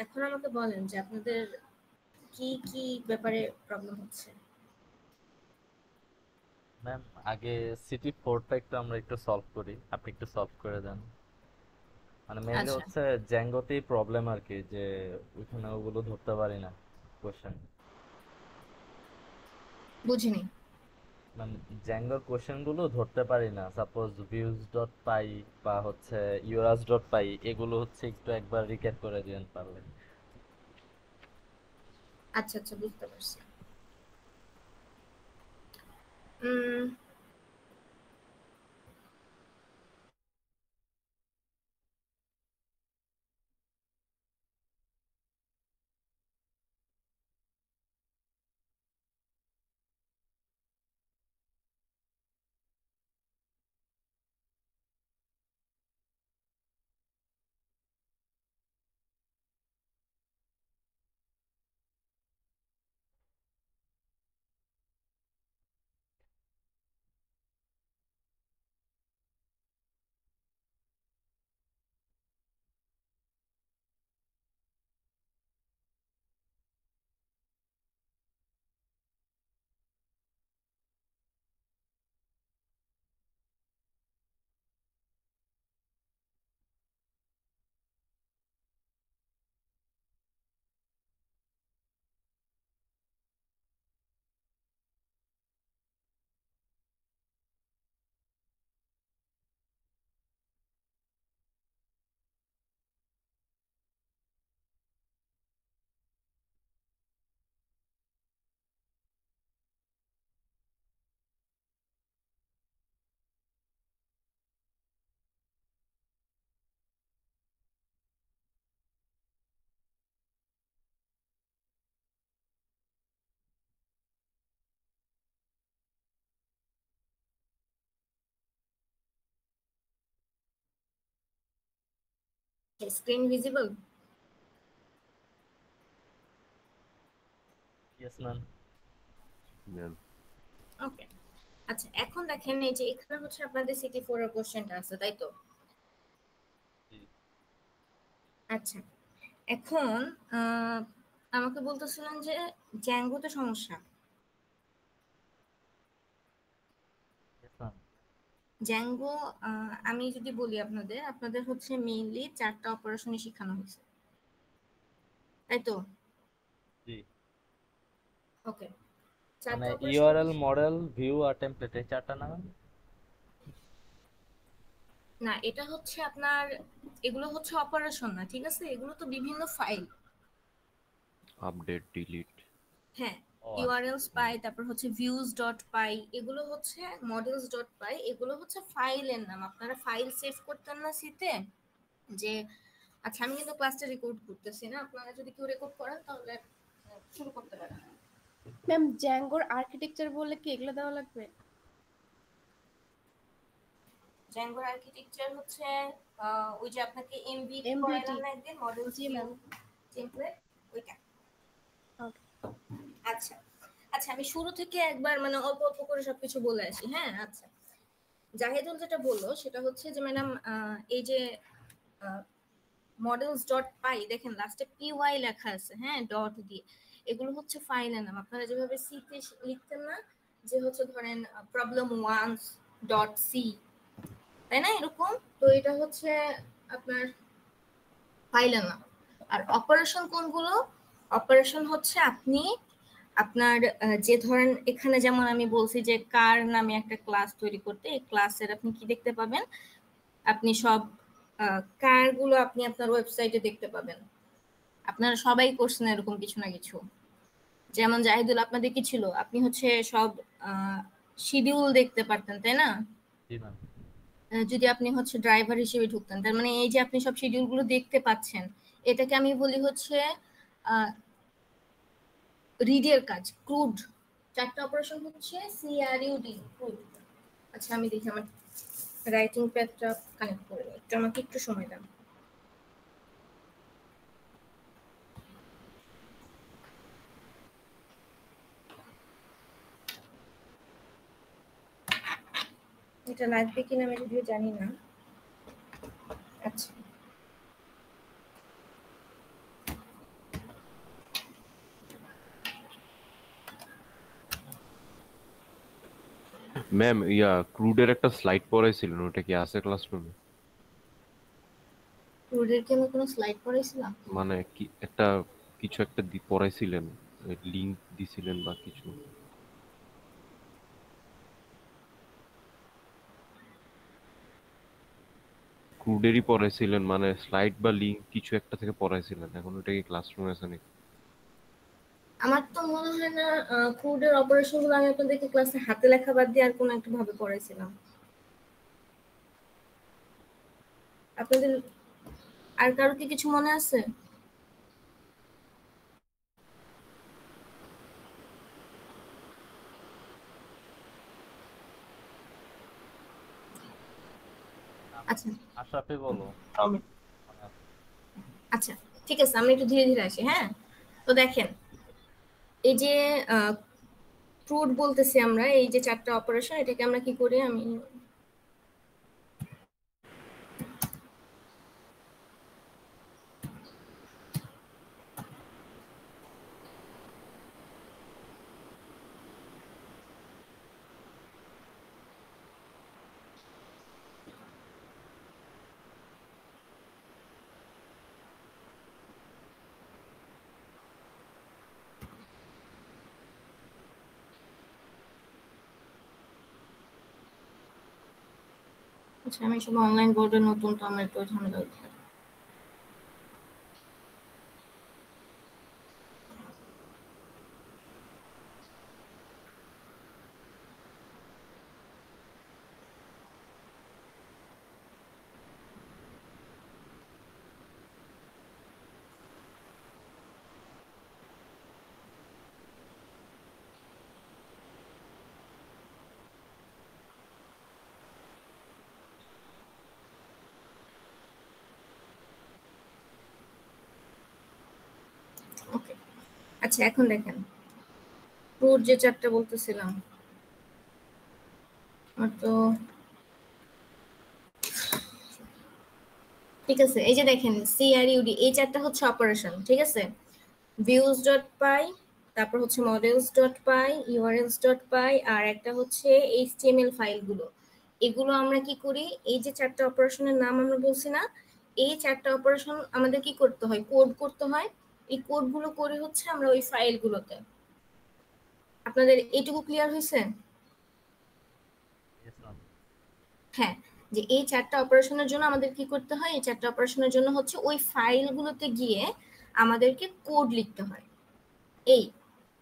এখন আমাকে বলেন যে আপনাদের কি কি ব্যাপারে প্রবলেম হচ্ছে। ম্যাম আগে সিটি ফোরটা আমরা একটু সলভ করি, আপনি একটু সলভ করে দেন। মানে মেইনলি আচ্ছা, হচ্ছে জ্যাঙ্গোতেই প্রবলেম আর কি, যে ওইখানে ওগুলো ধরতে পারি না কোশ্চেন। বুঝিনি। মানে জ্যাঙ্গোর কোশ্চেন গুলো ধরতে পারি না, সাপোজ ভিউজ ডট পাই বা হচ্ছে ইউরাস ডট পাই, এগুলো হচ্ছে একটু একবার রিক্যাপ করে দিবেন পারলে। আচ্ছা আচ্ছা, বুঝতে পারছি। Um, screen visible? Yes ma'am. Ma'am okay. আচ্ছা, এখন দেখেন এই যে এখানে হচ্ছে আপনাদের সিটি ফোর এর কোশ্চেনটা আছে, তাই তো? আচ্ছা, এখন আহ, আমাকে বলতেছিলেন যে জ্যাঙ্গোতে সমস্যা। Yes ma'am. জ্যাঙ্গো, আমি যদি বলি আপনাদের আপনাদের হচ্ছে মেইনলি 4টা অপারেশনই শেখানো হয়েছে, তাই তো? জি। ওকে, মানে 4টা অপারেশন। ইউআরএল, মডেল, ভিউ আর টেমপ্লেট, এই চারটা না ম্যাম? না, এটা হচ্ছে আপনার, এগুলো হচ্ছে অপারেশন না, ঠিক আছে? এগুলো তো বিভিন্ন ফাইল। Update delete. হ্যাঁ, ও আচ্ছা। ইউআরএলস পাই, তারপর হচ্ছে ভিউজ ডট পাই, এগুলো হচ্ছে মডেলস ডট পাই, এগুলো হচ্ছে ফাইলের নাম। আপনারা ফাইল সেভ করতেন না সিতে যে, আচ্ছা আমি কিন্তু ক্লাসটা রেকর্ড করতেছি না, আপনারা যদি কেউ রেকর্ড করেন তাহলে শুরু করতে পারেন। ম্যাম জ্যাঙ্গোর আর্কিটেকচার বললে কি এগুলো দেওয়া লাগবে? জ্যাঙ্গোর আর্কিটেকচার হচ্ছে ওই যে আপনাকে এমভিটি এমভিটি। করাইলাম না একদিন, মডেলস জি ভিউ ম্যাম। টেমপ্লেট, ওইটা। ওকে। আচ্ছা আচ্ছা, আমি শুরু থেকে একবার মানে অল্প অল্প করে সবকিছু বলে আসি। হ্যাঁ, আচ্ছা, জাহেদুল যেটা বললো সেটা হচ্ছে যে ম্যাডাম, এই যে মডেলস ডট পাই, দেখেন লাস্টে পিওয়াই লেখা আছে, হ্যাঁ, ডট দিয়ে। এগুলো হচ্ছে ফাইলের নাম। আপনারা যেভাবে সিতে লিখতেন না, যে হচ্ছে ধরেন প্রবলেম ওয়ান্স ডট সি, তাই না, এরকম। তো এটা হচ্ছে আপনার ফাইলের নাম। আর অপারেশন কোনগুলো? অপারেশন হচ্ছে আপনি আপনার যে ধরেন এখানে যেমন আমি বলছি যে কার নামে একটা ক্লাস তৈরি করতে, এই ক্লাসের আপনি কি দেখতে পাবেন, আপনি সব কার গুলো আপনি আপনার ওয়েবসাইটে দেখতে পাবেন। আপনারা সবাই করছেন এরকম কিছু না কিছু। যেমন জাহিদুল, আপনাদের কি ছিল, আপনি হচ্ছে সব শিডিউল দেখতে পারতেন, তাই না? জি ম্যাম। যদি আপনি হচ্ছে ড্রাইভার হিসেবে ঢুকতেন, তার মানে এই যে আপনি সব শিডিউল গুলো দেখতে পাচ্ছেন, এটাকে আমি বলি হচ্ছে রিডের কাজ, ক্রুড। 4টা অপারেশন হচ্ছে সিআরইউডি, ক্রুড। আচ্ছা, আমি দেখি আমার রাইটিং প্যাডটা কানেক্ট করে নিই, একটু আমাকে একটু সময় দেন। এটা লাগবে কিনা আমি যদিও জানি না। আচ্ছা, ম্যাম ইয়া ক্রুডের একটা স্লাইড পড়াইছিলেন, ওটা কি আছে ক্লাসরুমে? রুডের কি আমি কোনো স্লাইড পড়াইছিলাম? মানে কি একটা কিছু একটা পড়াইছিলেন, লিংক দিছিলেন বা কিছু? ক্রুডেরই পড়াইছিলেন, মানে স্লাইড বা লিংক কিছু একটা থেকে পড়াইছিলেন, এখন ওটা কি ক্লাসরুমে আছে নাকি? আমার তো মনে হয় না ক্রুডের অপারেশন গুলো আমি আপনাদেরকে ক্লাসে হাতে লেখা বাদ দিয়ে আর কোনো একটা ভাবে পড়াইছিলাম। আপনাদের আর কারো কি কিছু মনে আছে? আচ্ছা আশরাফি বলো। আচ্ছা ঠিক আছে, আমরা একটু ধীরে ধীরে আসি। হ্যাঁ, তো দেখেন এই যে ক্রুড বলতেছি আমরা, এই যে চারটা অপারেশন, এটাকে আমরা কি করি, আমি আচ্ছা আমি সব অনলাইন বোর্ডে নতুন, তো আমার একটু ঝামেলা হচ্ছে। ওকে, আচ্ছা এখন দেখেন ক্রুড যে চারটা বলতেছিলাম, আমার তো ঠিক আছে। এই যে দেখেন সিআরইউডি, এই চারটা হচ্ছে অপারেশন, ঠিক আছে। ভিউজ ডট পাই, তারপর হচ্ছে মডেলস ডট পাই, ইউআরএলস ডট পাই, আর একটা হচ্ছে এইচটিএমএল ফাইলগুলো। এগুলো আমরা কি করি, এই যে চারটা অপারেশনের নাম আমরা বলছি না, এই চারটা অপারেশন আমাদের কি করতে হয়, কোড করতে হয়। এই কোডগুলো করে হচ্ছে আমরা ওই ফাইলগুলোতে। আপনাদের এইটুকু ক্লিয়ার হয়েছে? Yes, ma'am. হ্যাঁ, যে এই চারটা অপারেশনের জন্য আমাদের কি করতে হয়, এই চারটা অপারেশনের জন্য হচ্ছে ওই ফাইলগুলোতে গিয়ে আমাদেরকে কোড লিখতে হয়। এই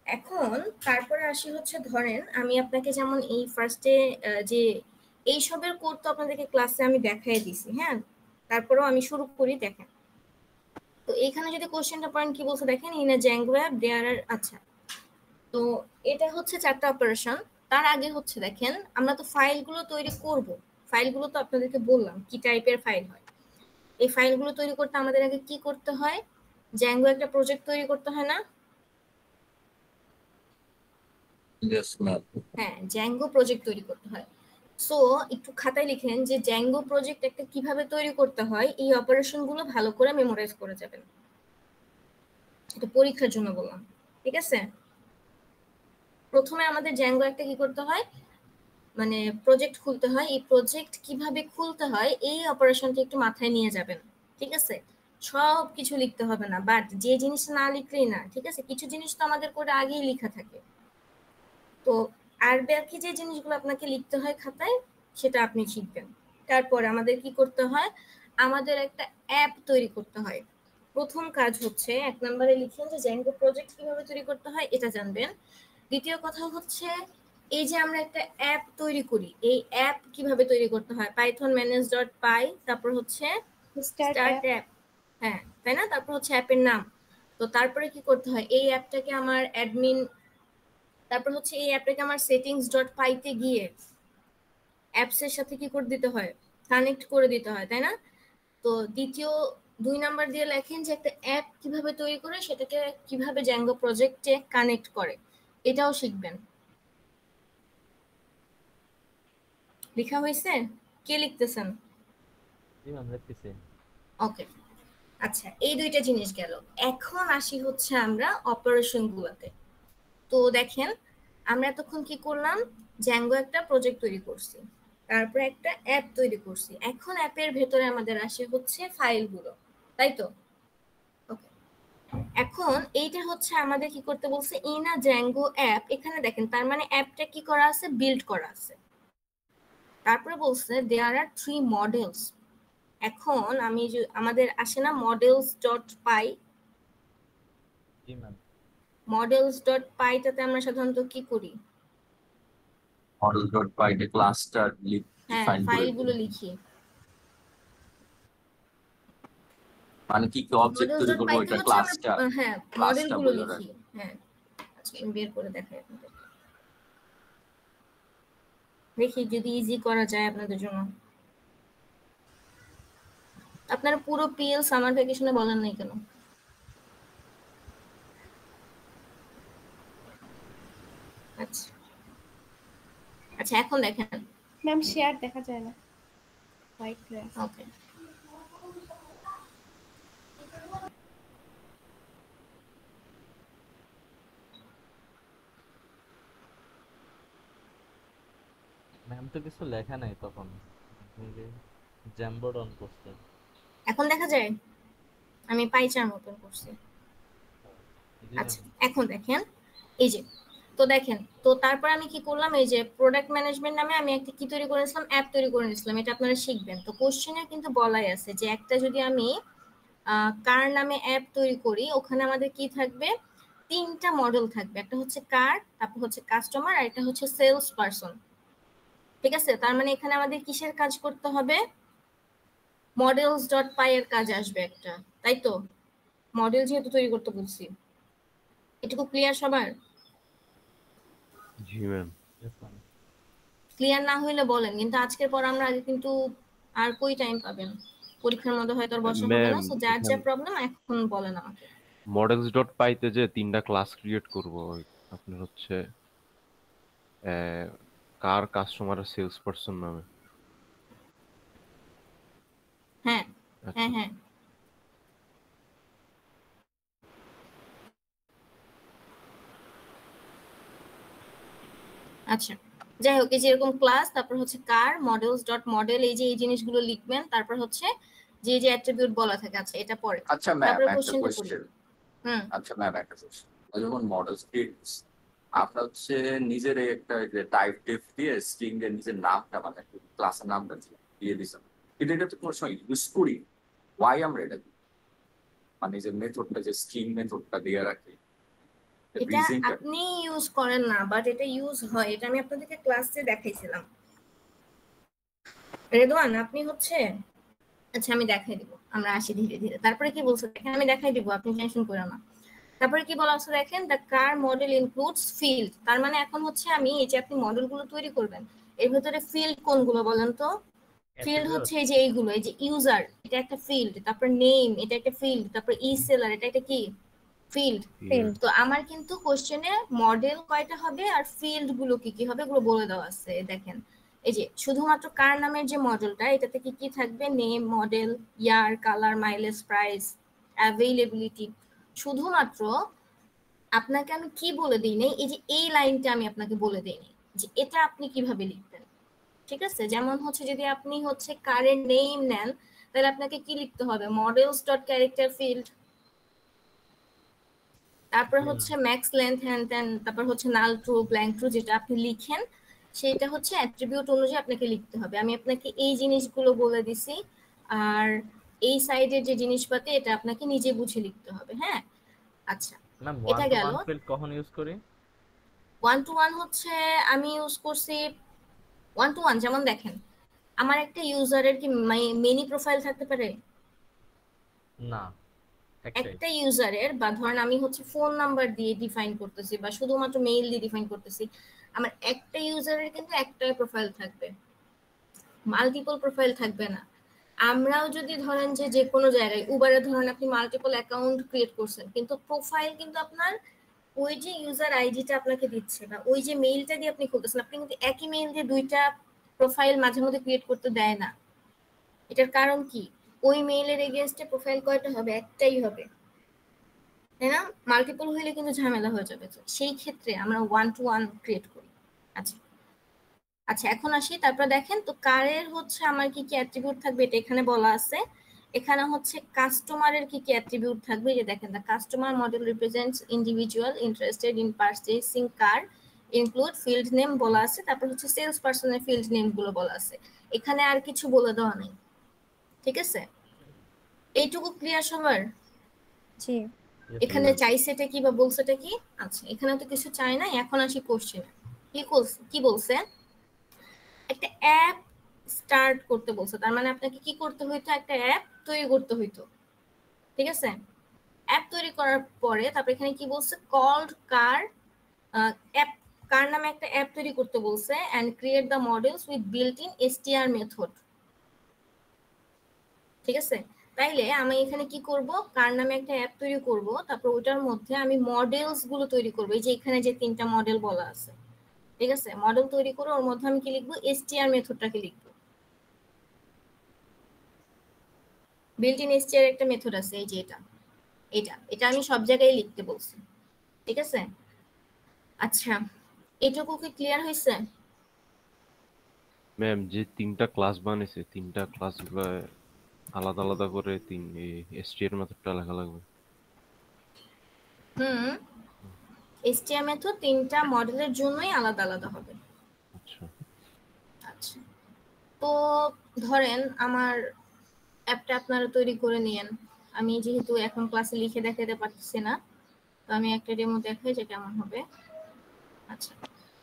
এখন তারপরে আসি হচ্ছে, ধরেন আমি আপনাকে যেমন এই ফার্স্টে যে এইসবের কোড তো আপনাদেরকে ক্লাসে আমি দেখাই দিছি, হ্যাঁ, তারপরেও আমি শুরু করি। দেখেন তো এখানে যদি কোশ্চেনটা পড়েন কি বলছে দেখেন, ইন এ জ্যাঙ্গো অ্যাপ দেয়ার আর, আচ্ছা তো এটা হচ্ছে চারটা অপারেশন। তার আগে হচ্ছে দেখেন আমরা তো ফাইলগুলো তৈরি করব, ফাইলগুলো তো আপনাদেরকে বললাম কি টাইপের ফাইল হয়। এই ফাইলগুলো তৈরি করতে আমাদের আগে কি করতে হয়, জ্যাঙ্গো একটা প্রজেক্ট তৈরি করতে হয় না? Yes, ma'am. হ্যাঁ, জ্যাঙ্গো প্রজেক্ট তৈরি করতে হয়। সো একটু খাতায় লিখেন যে জ্যাঙ্গো প্রজেক্ট একটা কিভাবে তৈরি করতে হয়, এই অপারেশন গুলো ভালো করে মেমোরাইজ করে যাবেন। এটা পরীক্ষার জন্য বললাম, ঠিক আছে। প্রথমে আমাদের জ্যাঙ্গো একটা কি করতে হয়, মানে প্রজেক্ট খুলতে হয়। এই প্রজেক্ট কিভাবে খুলতে হয় এই অপারেশনটা একটু মাথায় নিয়ে যাবেন, ঠিক আছে। সব কিছু লিখতে হবে না, বাট যে জিনিসটা না লিখলেই না, ঠিক আছে। কিছু জিনিস তো আমাদের করে আগেই লেখা থাকে, তো আর বাকি যে জিনিসগুলো আপনাকে লিখতে হয় খাতায় সেটা আপনি শিখবেন। তারপর আমাদের কি করতে হয়, আমাদের একটা অ্যাপ তৈরি করতে হয়। প্রথম কাজ হচ্ছে 1 নম্বরে লিখেন যে জ্যাঙ্গো প্রজেক্ট কিভাবে তৈরি করতে হয় এটা জানবেন। দ্বিতীয় কথা হচ্ছে এই যে আমরা একটা অ্যাপ তৈরি করি, এই অ্যাপ কিভাবে তৈরি করতে হয়, পাইথন ম্যানেজ ডট পাই, তারপর হচ্ছে স্টার্ট স্টার্ট অ্যাপ। অ্যাপ, হ্যাঁ তাই না, তারপর হচ্ছে অ্যাপের নাম। তো তারপরে কি করতে হয়, এই অ্যাপটাকে আমার অ্যাডমিন, তারপর হচ্ছে এই অ্যাপটাকে আমার সেটিংস ডট পাইতে গিয়ে অ্যাপস এর সাথে কি করে দিতে হয়, কানেক্ট করে দিতে হয়, তাই না। তো দ্বিতীয় 2 নাম্বার দিয়ে লেখেন যে একটা অ্যাপ কিভাবে তৈরি করে সেটাকে কিভাবে জ্যাঙ্গো প্রজেক্টে কানেক্ট করে, এটাও শিখবেন। লেখা হয়েছে? কে লিখতেছেন? জি ম্যাম, দেখতেছি। ওকে, আচ্ছা এই দুইটা জিনিস গেল। এখন আসি হচ্ছে আমরা অপারেশন গুলোতে। তো দেখেন আমরা এতক্ষণ কি করলাম, জ্যাঙ্গো একটা প্রজেক্ট তৈরি করছি, তারপরে একটা অ্যাপ তৈরি করছি। এখন অ্যাপের ভেতরে আমাদের আসে হচ্ছে ফাইলগুলো, তাই তো? ওকে, এখন এইটা হচ্ছে আমাদের কি করতে বলছে, ইন আ জ্যাঙ্গো অ্যাপ। এখানে দেখেন তার মানে অ্যাপটা কি করা আছে, বিল্ড করা আছে। তারপরে বলছে দেয়ার আর 3 মডেলস। এখন আমি আমাদের আসে না মডেলস ডট পাই, জি ম্যাম। মডেলস ডট পাইটাতে আমরা সাধারণত কি করি, model.py তে ক্লাসটা হ্যাঁ ডিফাইন করে ফাইলগুলো দিই। লিখি। মানে কি কি অবজেক্ট মডেলস তৈরি ডট করবো পাইতে এটা হচ্ছে ক্লাসটা আমরা হ্যাঁ ক্লাসটা মডেলগুলো বলে লিখি। রাখি। হ্যাঁ আচ্ছা আমি বের করে দেখাই আপনাদের, দেখি যদি ইজি করা যায় আপনাদের জন্য। আপনারা পুরো পিএল সামার ভ্যাকেশনে বলেন নাই কেন? আচ্ছা আচ্ছা এখন দেখেন। ম্যাম শেয়ার দেখা যায় না, হোয়াইট গ্লাস। ওকে, ম্যাম তো কিছু লেখা নাই তখন, জ্যাম্বোর্ড অন করছেন। এখন দেখা যায়? আমি পাইচার মতন করছি। জি আচ্ছা ম্যাম। এখন দেখেন, এই যে তো দেখেন, তো তারপর আমি কি করলাম, এই যে প্রোডাক্ট ম্যানেজমেন্ট নামে আমি একটা কি তৈরি করেছিলাম, অ্যাপ তৈরি করে নিয়েছিলাম। এটা আপনারা শিখবেন। তো কোশ্চেনে কিন্তু বলাই আছে যে একটা যদি আমি কার নামে অ্যাপ তৈরি করি, ওখানে আমাদের কি থাকবে, 3টা মডেল থাকবে। একটা হচ্ছে কার, তারপর হচ্ছে কাস্টমার, আর একটা হচ্ছে সেলস পারসন। ঠিক আছে, তার মানে এখানে আমাদের কিসের কাজ করতে হবে, মডেলস ডট পাই এর কাজ আসবে একটা, তাই তো? মডেল যেহেতু তৈরি করতে বলছি, এটুকু ক্লিয়ার সবার? জি ম্যাম। Yes, ma'am. ক্লিয়ার না হইলে বলেন, কিন্তু আজকের পর আমরা আগে কিন্তু আর কই টাইম পাবেন, পরীক্ষার মধ্যে হয়তো আর বসা হবে ম্যাম না। সো যার যা এখানে প্রবলেম এখন বলেন আমাকে। models.py তে যে 3টা ক্লাস ক্রিয়েট করব, আপনার হচ্ছে কার, কাস্টমার আর সেলস পারসন নামে। হ্যাঁ আচ্ছা হ্যাঁ হ্যাঁ আচ্ছা, যাই হোক, এই যে এরকম ক্লাস, তারপর হচ্ছে কার, মডেলস ডট মডেল, এই যে এই জিনিসগুলো লিখবেন। তারপর হচ্ছে যে যে অ্যাট্রিবিউট বলা থাকে, আচ্ছা এটা পরে। আচ্ছা ম্যাম তারপরে একটা কোশ্চেনটা করি। কোয়েশ্চেন। হুম, আচ্ছা ম্যাম একটা কোয়েশ্চেন, যখন মডেল ক্রিয়েট আপনার হচ্ছে নিজের একটা যে টাইপ টেপ দিয়ে স্ট্রিং এর নিজের নামটা মানে ক্লাসের নামটা দিয়ে দিছেন, কিন্তু এটা তো কোনো সময় ইউজ করি, ওয়াই আমরা এটা দিই? মানে যে মেথডটা যে স্ট্রিং মেথডটা দিয়ে রাখি, এটা রিজনটা আপনি ইউজ করেন না, বাট এটা ইউজ হয়। এটা আমি আপনাদেরকে ক্লাসে দেখাইছিলাম। রেদওয়ান আপনি হচ্ছে, আচ্ছা আমি দেখাই দিব, আমরা আসি ধীরে ধীরে। তারপরে কি বলছে দেখেন, আমি দেখাই দিব, আপনি টেনশন করেন না। তারপরে কি বলা আছে দেখেন, the car model includes field. তার মানে এখন হচ্ছে আমি এই যে আপনি মডেলগুলো তৈরি করবেন, এর ভিতরে ফিল্ড কোনগুলো বলেন তো? Field Attribute. হচ্ছে এই যে এইগুলো, এই যে ইউজার এটা একটা ফিল্ড, তারপর নেম এটা একটা ফিল্ড, তারপর ই সেলার এটা একটা কি ফিল্ড। ফিল্ড। তো আমার কিন্তু কোশ্চেনে মডেল কয়টা হবে আর ফিল্ড গুলো কি কি হবে এগুলো বলে দেওয়া আছে। দেখেন এই যে শুধুমাত্র কার নামের যে মডেলটা, এটাতে কি কি থাকবে, নেম, মডেল, ইয়ার, কালার, মাইলেজ, প্রাইস, অ্যাভেইলেবিলিটি। শুধুমাত্র আপনাকে আমি কি বলে দিই নাই, এই যে এই লাইনটা আমি আপনাকে বলে দিই নাই যে এটা আপনি কিভাবে লিখবেন। ঠিক আছে, যেমন হচ্ছে যদি আপনি হচ্ছে কারের নেম নেন, তাহলে আপনাকে কি লিখতে হবে, মডেলস ডট ক্যারেক্টার ফিল্ড, তারপর হচ্ছে ম্যাক্স লেন্থ হ্যান ত্যান, তারপর হচ্ছে নাল ট্রু, ব্ল্যাঙ্ক ট্রু, যেটা আপনি লিখেন সেটা হচ্ছে অ্যাট্রিবিউট অনুযায়ী আপনাকে লিখতে হবে। আমি আপনাকে এই জিনিসগুলো বলে দিছি, আর এই সাইডের যে জিনিসপাতি এটা আপনাকে নিজে বুঝে লিখতে হবে। হ্যাঁ আচ্ছা, ম্যাম এটা গেল। 1 to 1 ফিল্ড কখন ইউজ করি? 1 to 1 হচ্ছে আমি ইউজ করছি 1 to 1, যেমন দেখেন আমার একটা ইউজারের কি মেনি প্রোফাইল থাকতে পারে? না, একটাই। একটা ইউজারের, বা ধরেন আমি হচ্ছে ফোন নাম্বার দিয়ে ডিফাইন করতেছি বা শুধুমাত্র মেইল দিয়ে ডিফাইন করতেছি, আমার একটা ইউজারের কিন্তু একটাই প্রোফাইল থাকবে, মাল্টিপল প্রোফাইল থাকবে না। আমরাও যদি ধরেন যে যে কোনো জায়গায় উবারে ধরেন আপনি মাল্টিপল অ্যাকাউন্ট ক্রিয়েট করছেন, কিন্তু প্রোফাইল কিন্তু আপনার ওই যে ইউজার আইডিটা আপনাকে দিচ্ছে বা ওই যে মেইলটা দিয়ে আপনি খুলতেছেন, আপনি কিন্তু একই মেইল দিয়ে দুইটা প্রোফাইল মাঝে মধ্যে ক্রিয়েট করতে দেয় না। এটার কারণ কি, ওই মেইলের এগেইনস্টে প্রোফাইল কয়টা হবে, একটাই হবে, তাই না? মাল্টিপল হইলে কিন্তু ঝামেলা হয়ে যাবে। তো সেই ক্ষেত্রে আমরা 1 to 1 ক্রিয়েট করি। আচ্ছা আচ্ছা এখন আসি, তারপর দেখেন তো কারের হচ্ছে আমার কি কি অ্যাট্রিবিউট থাকবে এটা এখানে বলা আছে। এখানে হচ্ছে কাস্টমারের কি কি অ্যাট্রিবিউট থাকবে, যে দেখেন the customer model represents individual interested in purchasing car include field name বলা আছে, তারপর হচ্ছে সেলস পারসনের ফিল্ড নেম গুলো বলা আছে। এখানে আর কিছু বলে দেওয়া নেই, ঠিক আছে? এইটুকু ক্লিয়ার সবার? জি। Yes, এখানে ma'am. চাইছেটা কি বা বলছেটা কি? আচ্ছা এখানে তো কিছু চাই না, এখন আসি কোশ্চেনে। কি বলছে? একটা অ্যাপ স্টার্ট করতে বলছে, তার মানে আপনাকে কি করতে হইতো? একটা অ্যাপ তৈরি করতে হইতো, ঠিক আছে? অ্যাপ তৈরি করার পরে তারপর এখানে কি বলছে? কল্ড কার অ্যাপ, কার নামে একটা অ্যাপ তৈরি করতে বলছে and create the models with built in STR method, ঠিক আছে? তাইলে আমি এখানে কি করব? কার নামে একটা অ্যাপ তৈরি করব, তারপর ওটার মধ্যে আমি মডেলস গুলো তৈরি করব, এই যে এখানে যে 3টা মডেল বলা আছে, ঠিক আছে? মডেল তৈরি করে ওর মধ্যে আমি কি লিখবো? এসটিআর মেথডটাকে লিখবো। বিল্ট ইন এসটিআর একটা মেথড আছে, এই যে এটা আমি সব জায়গায় লিখতে বলছি, ঠিক আছে? আচ্ছা এটুকু কি ক্লিয়ার হয়েছে? ম্যাম যে 3টা ক্লাস বানিয়েছে 3টা ক্লাসগুলো আলাদা আলাদা করে এসটিআর মেথডটা লেখা লাগবে। হুম, এসটিআর মেথড 3টা মডেলের জন্যই আলাদা আলাদা হবে। আচ্ছা আচ্ছা তো ধরেন আমার অ্যাপটা আপনারা তৈরি করে নিয়েন, আমি যেহেতু এখন ক্লাসে লিখে দেখাতে পারতেছি না, তো আমি একটা ডেমো দেখাই যে কেমন হবে। আচ্ছা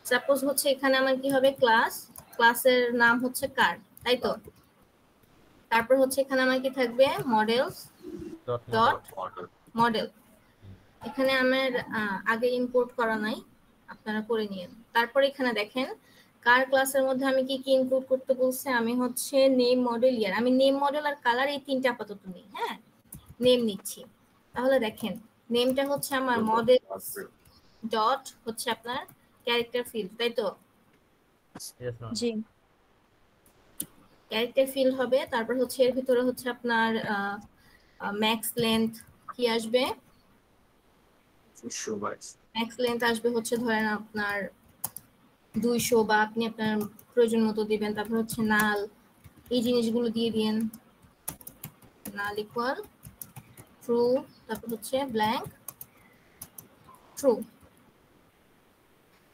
সাপোজ হচ্ছে এখানে আমার কি হবে? ক্লাসের নাম হচ্ছে কার, তাই তো? তারপর হচ্ছে এখানে আমার কি থাকবে? Models Dot dot Model. Model. এখানে আমার আগে ইম্পোর্ট করা নাই, আপনারা করে নিয়েন। তারপর এখানে দেখেন কার ক্লাসের মধ্যে আমি কি কি ইনক্লুড করতে বলছে? আমি হচ্ছে নেম, মডেল, ইয়ার। আমি নেম, মডেল আর কালার এই 3টা আপাতত নেই, হ্যাঁ নেম নিচ্ছি। তাহলে দেখেন নেমটা হচ্ছে আমার মডেল ডট হচ্ছে আপনার ক্যারেক্টার ফিল্ড, তাই তো? Yes, ma'am. জি। ক্যারেক্টার ফিল্ড হবে। তারপর হচ্ছে এর ভিতরে হচ্ছে আপনার ম্যাক্স লেন্থ কি আসবে? 200 bytes. ম্যাক্স লেন্থ আসবে হচ্ছে ধরেন আপনার 200, বা আপনি আপনার প্রয়োজন মতো দিবেন। তারপর হচ্ছে নাল, এই জিনিসগুলো দিয়ে দিন। নাল ইকুয়াল ট্রু, তারপর হচ্ছে ব্ল্যাঙ্ক ট্রু।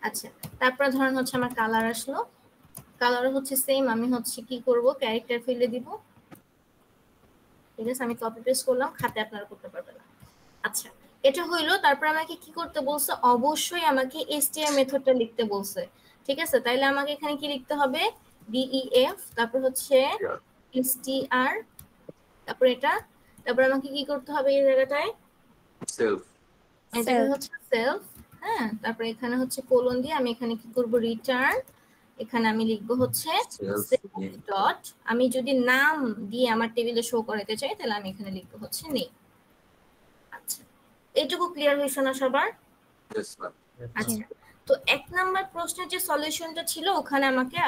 আচ্ছা তারপর ধরেন হচ্ছে আমার কালার আসলো, কালার হচ্ছে সেম, আমি হচ্ছে কি করব? ক্যারেক্টার ফিল্ডে দিব, ঠিক আছে? আমি কপি পেস্ট করলাম, খাতে আপনারা করতে পারবেন না। আচ্ছা এটা হইলো। তারপর আমাকে কি করতে বলছে? অবশ্যই আমাকে এসটিআর মেথডটা লিখতে বলছে, ঠিক আছে? তাইলে আমাকে এখানে কি লিখতে হবে? ডিইএফ, তারপর হচ্ছে Yeah. এসটিআর, তারপর এটা, তারপর আমাকে কি করতে হবে এই জায়গাটায়? Self. এই জায়গায় হচ্ছে সেলফ, হ্যাঁ। তারপর এখানে হচ্ছে কোলন দিয়ে আমি এখানে কি করব? রিটার্ন। এখানে আমি লিখবো হচ্ছে Self. ডট, আমি যদি নাম দিয়ে আমার টেবিলে শো করাতে চাই তাহলে আমি এখানে লিখবো হচ্ছে নেই। আচ্ছা এইটুকু ক্লিয়ার হয়েছে না সবার? Yes, ma'am. Yes, ma'am. আচ্ছা তো 1 নাম্বার প্রশ্নের যে সলিউশনটা ছিল ওখানে আমাকে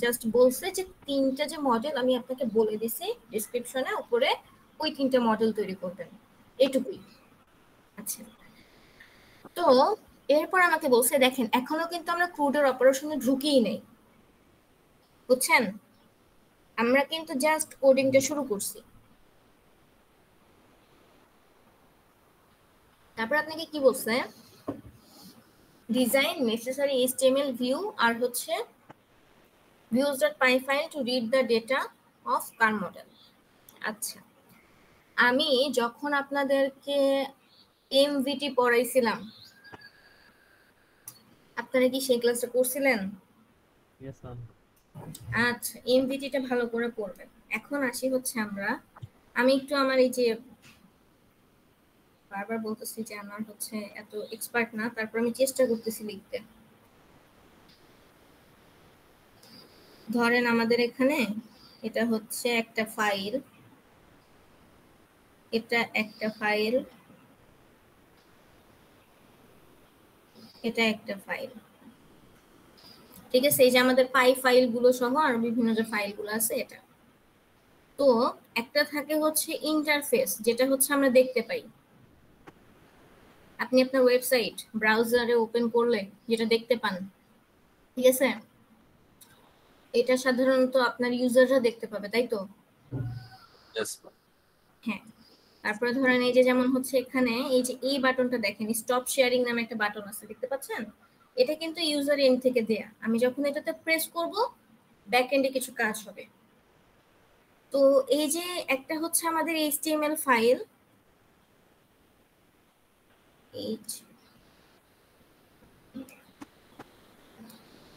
জাস্ট বলছে যে 3টা যে মডেল আমি আপনাকে বলে দিছি ডেসক্রিপশনে উপরে, ওই 3টা মডেল তৈরি করবেন, এইটুকুই। আচ্ছা তো এরপর আমাকে বলছে দেখেন এখনো কিন্তু আমরা ক্রুডের অপারেশনে ঢুকিই নেই, বুঝছেন? আমরা কিন্তু জাস্ট কোডিংটা শুরু করছি। তারপর আপনাকে কি বলছে? ডিজাইন নেসেসারি HTML ভিউ আর হচ্ছে views.py file to read the data of car model. আচ্ছা আমি যখন আপনাদেরকে এমভিটি পড়াইছিলাম, আপনারা কি সেই ক্লাসটা করছিলেন? Yes, ma'am. আচ্ছা এমভিটিটা ভালো করে পড়বেন। এখন আসি হচ্ছে আমি একটু আমার এই যে বারবার বলতেছি যে আমার হচ্ছে এত এক্সপার্ট না, তারপর আমি চেষ্টা করতেছি লিখতে। ধরেন আমাদের এখানে এটা হচ্ছে একটা ফাইল, এটা একটা ফাইল, এটা একটা ফাইল, ঠিক আছে? এই যে আমাদের পাই ফাইলগুলো সহ আর বিভিন্ন যে ফাইলগুলো আছে এটা। তো একটা থাকে হচ্ছে ইন্টারফেস, যেটা হচ্ছে আমরা দেখতে পাই, আপনি আপনার ওয়েবসাইট ব্রাউজারে ওপেন করলে যেটা দেখতে পান, ঠিক আছে? এটা সাধারণত আপনার ইউজাররা দেখতে পাবে, তাই তো? Yes, হ্যাঁ। তারপরে ধরেন এই যে যেমন হচ্ছে এখানে এই যে এই বাটনটা দেখেন, স্টপ শেয়ারিং নামে একটা বাটন আছে, দেখতে পাচ্ছেন? এটা কিন্তু ইউজার এন্ড থেকে দেয়া। আমি যখন এটাতে প্রেস করব ব্যাক এন্ডে কিছু কাজ হবে। তো এই যে একটা হচ্ছে আমাদের HTML ফাইল,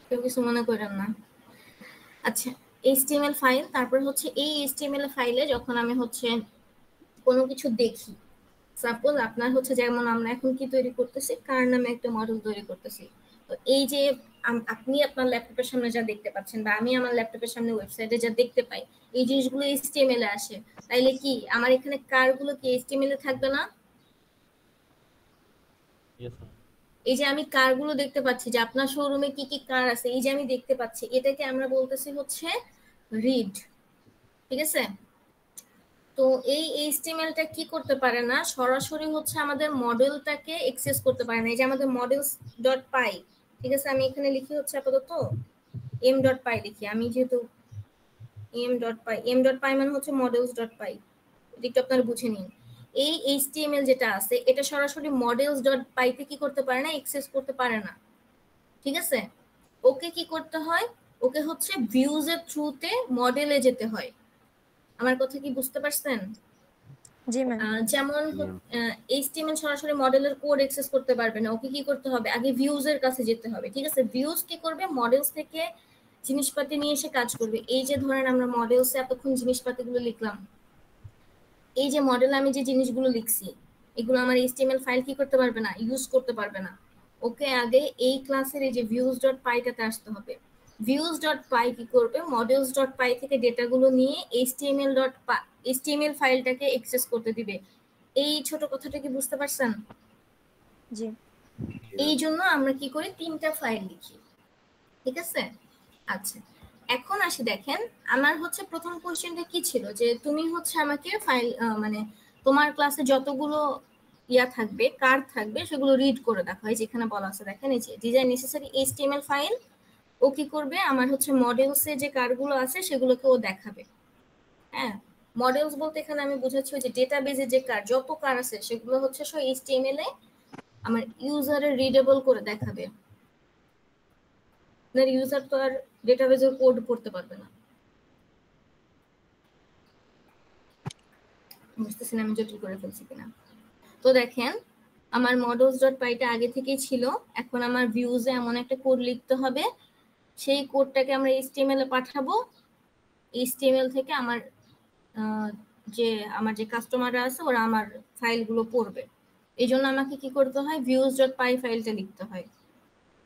কেউ কিছু মনে করেন না। আচ্ছা, HTML ফাইল, তারপর হচ্ছে এই HTML ফাইলে যখন আমি হচ্ছে কোনো কিছু দেখি, সাপোজ আপনার হচ্ছে যেমন আমরা এখন কি তৈরি করতেছি, কার নামে একটা মডেল তৈরি করতেছি। তো এই যে আপনি আপনার ল্যাপটপের সামনে যা দেখতে পাচ্ছেন বা আমি আমার ল্যাপটপের সামনে ওয়েবসাইটে যা দেখতে পাই, এই জিনিসগুলো HTML এ আসে। তাইলে কি আমার এখানে কারগুলো কি HTML এ থাকবে না? Yes, ma'am. এই যে আমি কারগুলো দেখতে পাচ্ছি যে আপনার শোরুমে কি কি কার আছে, এই যে আমি দেখতে পাচ্ছি, এটাকে আমরা বলতেছি হচ্ছে রিড। ঠিক আছে? তো এই HTML-টা কি করতে পারে না, সরাসরি হচ্ছে আমাদের মডেলটাকে অ্যাক্সেস করতে পারে না। এই যে আমাদের models.py, ঠিক আছে, আমি এখানে লিখি হচ্ছে আপাতত m.py লিখি, আমি যেহেতু m.py মানে হচ্ছে models.py, এটা আপনারা বুঝে নিন। এই HTML যেটা আছে এটা সরাসরি models.py তে কি করতে পারে না, অ্যাক্সেস করতে পারে না। ঠিক আছে? ওকে কি করতে হয়, ওকে হচ্ছে ভিউজ এর থ্রুতে মডেলে যেতে হয়। আমার কথা কি বুঝতে পারছেন? জি ম্যাম। যেমন HTML সরাসরি মডেলের কোড অ্যাক্সেস করতে পারবে না, ওকে কি করতে হবে, আগে ভিউজ এর কাছে যেতে হবে। ঠিক আছে? ভিউজ কি করবে, মডেলস থেকে জিনিসপাতি নিয়ে এসে কাজ করবে। এই যে ধরেন আমরা মডেলসে এতক্ষণ জিনিসপাতিগুলো লিখলাম, এই যে মডেলে আমি যে জিনিসগুলো লিখছি, এগুলো আমার HTML ফাইল কি করতে পারবে না, ইউজ করতে পারবে না। ওকে আগে এই ক্লাসের এই যে views.py টাতে আসতে হবে। views.py কি করবে, models.py থেকে ডেটাগুলো নিয়ে HTML ফাইলটাকে অ্যাক্সেস করতে দিবে। এই ছোট কথাটা কি বুঝতে পারছেন? জি। এই জন্য আমরা কি করি, তিনটা ফাইল লিখি। ঠিক আছে? আচ্ছা, এখন আসি দেখেন, আমার হচ্ছে প্রথম কোশ্চেনটা কি ছিল যে তুমি হচ্ছে আমাকে ফাইল মানে তোমার ক্লাসে যতগুলো ইয়া থাকবে, কার থাকবে, সেগুলো রিড করে দেখো। এই যেখানে বলা আছে দেখেন, এই যে ডিজাইন নেসেসারি HTML ফাইল, ও কি করবে, আমার হচ্ছে মডেলসে যে কারগুলো আছে সেগুলোকে ও দেখাবে। হ্যাঁ, মডেলস বলতে এখানে আমি বোঝাচ্ছি যে ডেটাবেজে যে কার, যত কার আছে সেগুলো হচ্ছে সব HTML এ আমার ইউজারের রিডেবল করে দেখাবে। আপনার ইউজার তো আর ডেটাবেজের কোড পড়তে পারবে না। বুঝতেছি না আমি জটিল করে ফেলছি কিনা। তো দেখেন, আমার models.py টা আগে থেকেই ছিল, এখন আমার ভিউজে এমন একটা কোড লিখতে হবে, সেই কোডটাকে আমরা HTML এ পাঠাবো। HTML থেকে আমার যে কাস্টমাররা আছে ওরা আমার ফাইলগুলো পড়বে। এই জন্য আমাকে কি করতে হয়, views.py ফাইলটা লিখতে হয়।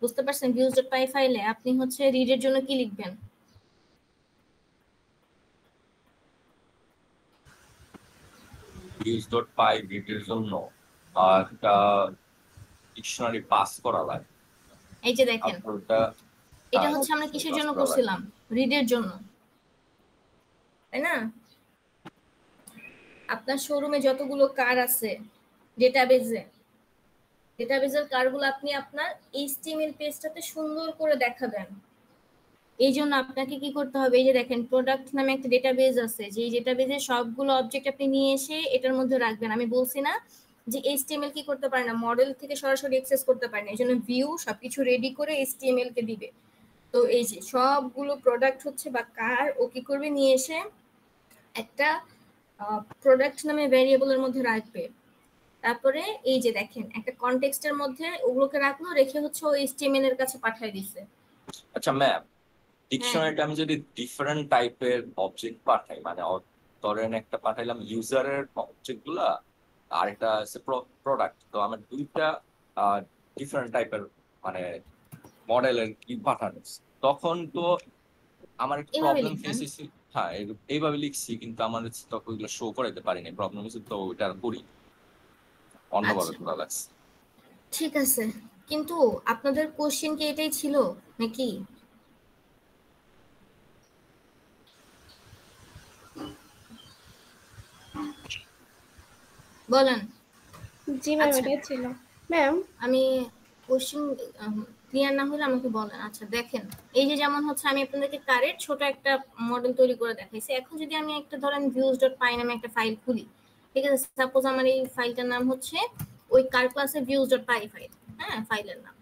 বুঝতে পারছেন? views.py ফাইলে আপনি হচ্ছে রিডের জন্য কি লিখবেন? views.py রিডের জন্য একটা ডিকশনারি পাস করা লাগে। এই যে দেখেন, আপনারটা এটা হচ্ছে আমরা কিসের জন্য করছিলাম, রিডের জন্য, তাই না? আপনার শোরুমে যতগুলো কার আছে ডেটাবেজের কারগুলো আপনি আপনার HTML পেজটাতে সুন্দর করে দেখাবেন। এই জন্য আপনাকে কি করতে হবে, এই যে দেখেন প্রোডাক্ট নামে একটা ডেটাবেজ আছে, যে এই ডেটাবেজে সবগুলো অবজেক্ট আপনি নিয়ে এসে এটার মধ্যে রাখবেন। আমি বলছি না যে HTML কি করতে পারে না, মডেল থেকে সরাসরি অ্যাক্সেস করতে পারে না, এই জন্য ভিউ সবকিছু রেডি করে HTML কে দিবে। তো এই যে সবগুলো প্রোডাক্ট হচ্ছে বা কার, ও কি করবে, নিয়ে এসে একটা প্রোডাক্ট নামে ভ্যারিয়েবলের মধ্যে রাখবে। তারপরে এই যে দেখেন একটা কনটেক্সটের মধ্যে ওগুলোকে রাখলো, রেখে হচ্ছে ও HTML এর কাছে পাঠিয়ে দিছে। আচ্ছা ম্যাম, ডিকশনারিটা আমি যদি ডিফারেন্ট টাইপের অবজেক্ট পাঠাই, মানে ধরেন একটা পাঠাইলাম ইউজারের অবজেক্ট গুলা, আর একটা আছে প্রোডাক্ট, তো আমার দুইটা ডিফারেন্ট টাইপের মানে মডেলের কি পাঠানো, তখন তো আমার একটা এভাবে প্রবলেম লিখবেন। ফেস হয়েছে। হ্যাঁ, এইভাবে লিখছি, কিন্তু আমার তখন ওইগুলো শো করাইতে পারিনি, প্রবলেম হয়েছে, তো ওইটা করি অন্যভাবে আচ্ছা, করা লাগছে। ঠিক আছে, কিন্তু আপনাদের কোশ্চেন কি এটাই ছিল নাকি? বলেন। জি ম্যাম, আচ্ছা, এটাই ছিল ম্যাম। আমি কোশ্চেন ক্লিয়ার না হলে আমাকে বলেন। আচ্ছা দেখেন, এই যে যেমন হচ্ছে আমি আপনাদেরকে কারের ছোট একটা মডেল তৈরি করে দেখাইছি। এখন যদি আমি একটা ধরেন views.py নামে একটা ফাইল খুলি, ঠিক আছে, সাপোজ আমার এই ফাইলটার নাম হচ্ছে ওই কার ক্লাসের views.py ফাইল, হ্যাঁ ফাইলের নাম।